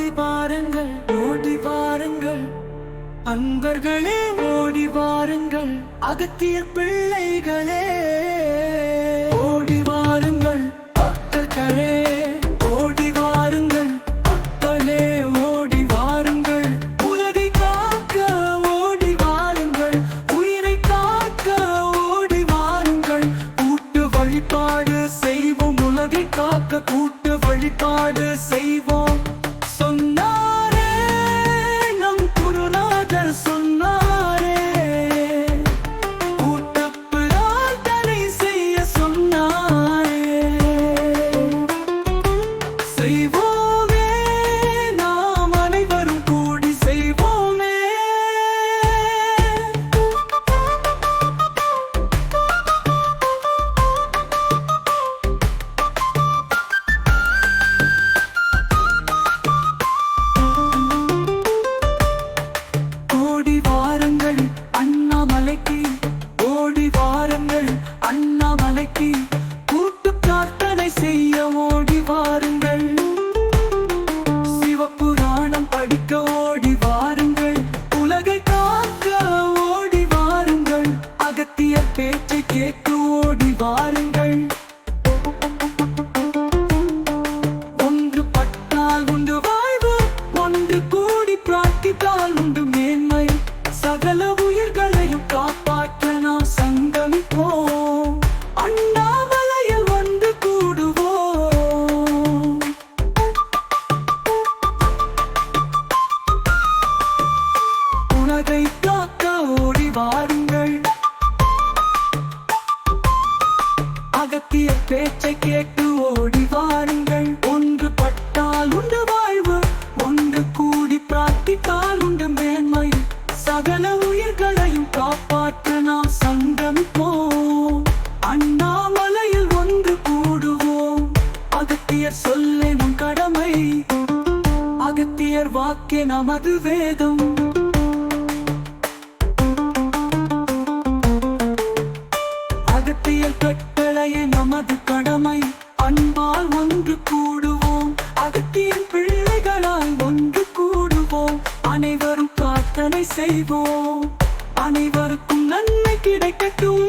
ஓடி வாருங்கள் அன்பர்களே, ஓடி வாருங்கள் அகத்தியர் பிள்ளைகளே. ஓடி வாருங்கள் பக்தர்களே, ஓடி வாருங்கள் பக்தர்களே, ஓடி வாருங்கள் உலகை காக்க. ஓடி வாருங்கள் உயிரை காக்க. ஓடி வாருங்கள் கூட்டு வழிபாடு செய்வோம். உலகை காக்க கூட்டு வழிபாடு செய்வோம். சொன்னாரே நம் குருநாதர் சொன்னாரே, கூட்டு பிரார்த்தனை செய்ய சொன்னாரே. செய்வோமே நாம் அனைவரும் கூடி செய்வோமே. ஓடி வாருங்கள் அண்ணாமலைக்கு, ஓடி வாருங்கள் அண்ணாமலைக்கு கூட்டு பிரார்த்தனை செய்ய. ஓடி வாருங்கள் சிவபுராணம் படிக்க. ஓடி வாருங்கள் உலகை காக்க. ஓடி வாருங்கள் அகத்தியர் பேச்சை கேட்க. ஓடி வாருங்கள் ஒன்றுபட்டால் உண்டு வாழ்வு, ஒன்று கூடி பிரார்த்தித்தால் உண்டு மேன்மை. சகல உயிர்களையும் காப்பாற்ற நாம் சங்கமிப்போம். அண்ணாமலையில் வந்து கூடுவோம். உலகை காக்க ஓடி வாருங்கள் அகத்தியர் பேச்சை கேட்டு. ஓடி வாருங்கள் ஒன்றுபட்டால் உண்டு வாழ்வு, ஒன்று கூடி பிரார்த்தித்தால் உண்டு மேன்மை. சகல உயிர்களையும் காப்பாற்ற நாம் சங்கமிப்போம். அண்ணாமலையில் ஒன்று கூடுவோம். அகத்தியர் சொல்லே நம் கடமை, அகத்தியர் வாக்கே நமது வேதம். அகத்தியர் கட்டளையே நமது கடமை. அன்பால் ஒன்று கூடுவோம். அகத்தியர் பிள்ளைகளால் ஒன்று கூடுவோம். அனைவரும் பிரார்த்தனை செய்வோம். அனைவருக்கும் நன்மை கிடைக்கட்டும்.